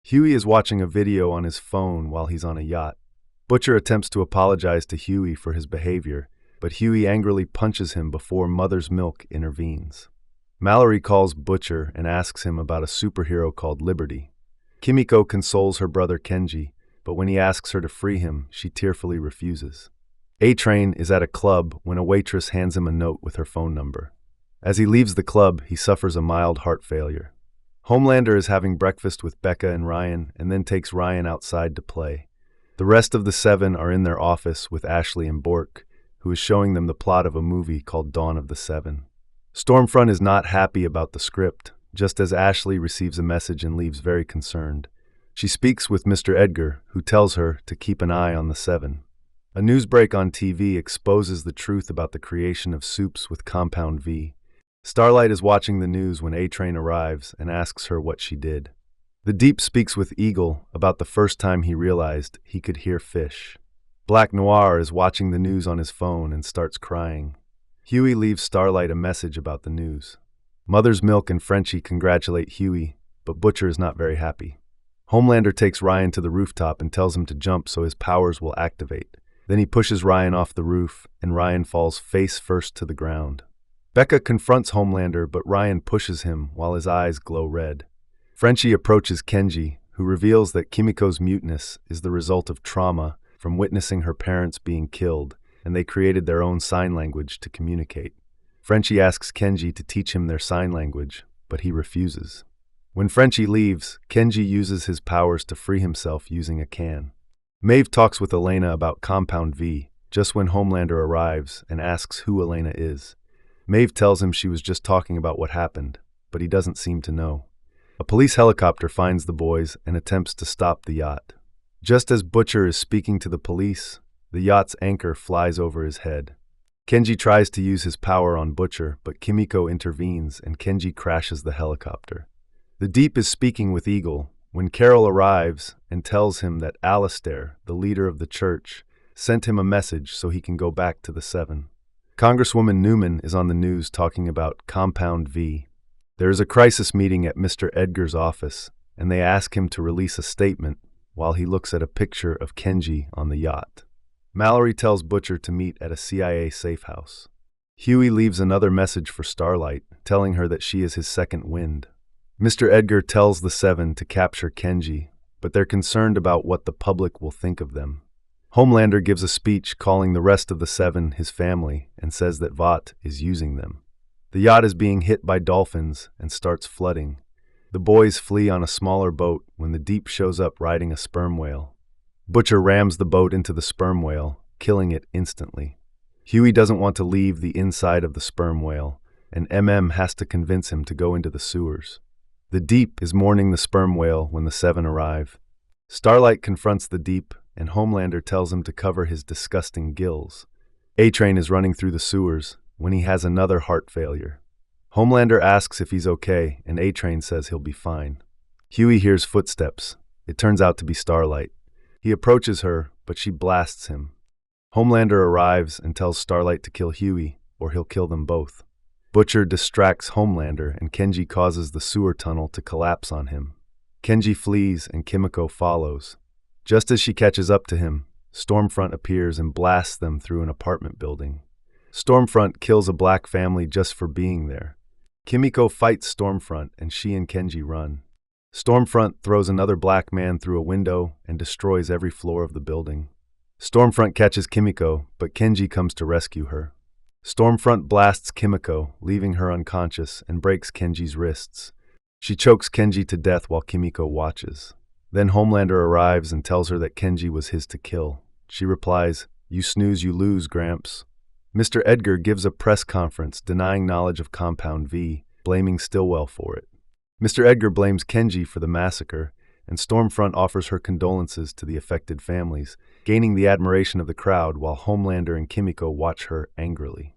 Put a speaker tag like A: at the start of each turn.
A: Huey is watching a video on his phone while he's on a yacht. Butcher attempts to apologize to Huey for his behavior, but Huey angrily punches him before Mother's Milk intervenes. Mallory calls Butcher and asks him about a superhero called Liberty. Kimiko consoles her brother Kenji, but when he asks her to free him, she tearfully refuses. A-Train is at a club when a waitress hands him a note with her phone number. As he leaves the club, he suffers a mild heart failure. Homelander is having breakfast with Becca and Ryan and then takes Ryan outside to play. The rest of the seven are in their office with Ashley and Bork, who is showing them the plot of a movie called Dawn of the Seven. Stormfront is not happy about the script, just as Ashley receives a message and leaves very concerned. She speaks with Mr. Edgar, who tells her to keep an eye on the seven. A news break on TV exposes the truth about the creation of Supes with Compound V. Starlight is watching the news when A-Train arrives and asks her what she did. The Deep speaks with Eagle about the first time he realized he could hear fish. Black Noir is watching the news on his phone and starts crying. Huey leaves Starlight a message about the news. Mother's Milk and Frenchie congratulate Huey, but Butcher is not very happy. Homelander takes Ryan to the rooftop and tells him to jump so his powers will activate. Then he pushes Ryan off the roof, and Ryan falls face first to the ground. Becca confronts Homelander, but Ryan pushes him while his eyes glow red. Frenchie approaches Kenji, who reveals that Kimiko's muteness is the result of trauma from witnessing her parents being killed, and they created their own sign language to communicate. Frenchie asks Kenji to teach him their sign language, but he refuses. When Frenchie leaves, Kenji uses his powers to free himself using a can. Maeve talks with Elena about Compound V, just when Homelander arrives and asks who Elena is. Maeve tells him she was just talking about what happened, but he doesn't seem to know. A police helicopter finds the boys and attempts to stop the yacht. Just as Butcher is speaking to the police, the yacht's anchor flies over his head. Kenji tries to use his power on Butcher, but Kimiko intervenes and Kenji crashes the helicopter. The Deep is speaking with Eagle when Carol arrives and tells him that Alistair, the leader of the church, sent him a message so he can go back to the Seven. Congresswoman Newman is on the news talking about Compound V. There is a crisis meeting at Mr. Edgar's office, and they ask him to release a statement while he looks at a picture of Kenji on the yacht. Mallory tells Butcher to meet at a CIA safe house. Huey leaves another message for Starlight, telling her that she is his second wind. Mr. Edgar tells the Seven to capture Kenji, but they're concerned about what the public will think of them. Homelander gives a speech calling the rest of the Seven his family and says that Vought is using them. The yacht is being hit by dolphins and starts flooding. The boys flee on a smaller boat when the Deep shows up riding a sperm whale. Butcher rams the boat into the sperm whale, killing it instantly. Huey doesn't want to leave the inside of the sperm whale, and MM has to convince him to go into the sewers. The Deep is mourning the sperm whale when the Seven arrive. Starlight confronts the Deep, and Homelander tells him to cover his disgusting gills. A-Train is running through the sewers when he has another heart failure. Homelander asks if he's okay, and A-Train says he'll be fine. Huey hears footsteps. It turns out to be Starlight. He approaches her, but she blasts him. Homelander arrives and tells Starlight to kill Huey, or he'll kill them both. Butcher distracts Homelander, and Kenji causes the sewer tunnel to collapse on him. Kenji flees, and Kimiko follows. Just as she catches up to him, Stormfront appears and blasts them through an apartment building. Stormfront kills a black family just for being there. Kimiko fights Stormfront, and she and Kenji run. Stormfront throws another black man through a window and destroys every floor of the building. Stormfront catches Kimiko, but Kenji comes to rescue her. Stormfront blasts Kimiko, leaving her unconscious, and breaks Kenji's wrists. She chokes Kenji to death while Kimiko watches. Then Homelander arrives and tells her that Kenji was his to kill. She replies, "You snooze, you lose, Gramps." Mr. Edgar gives a press conference denying knowledge of Compound V, blaming Stillwell for it. Mr. Edgar blames Kenji for the massacre, and Stormfront offers her condolences to the affected families, gaining the admiration of the crowd while Homelander and Kimiko watch her angrily.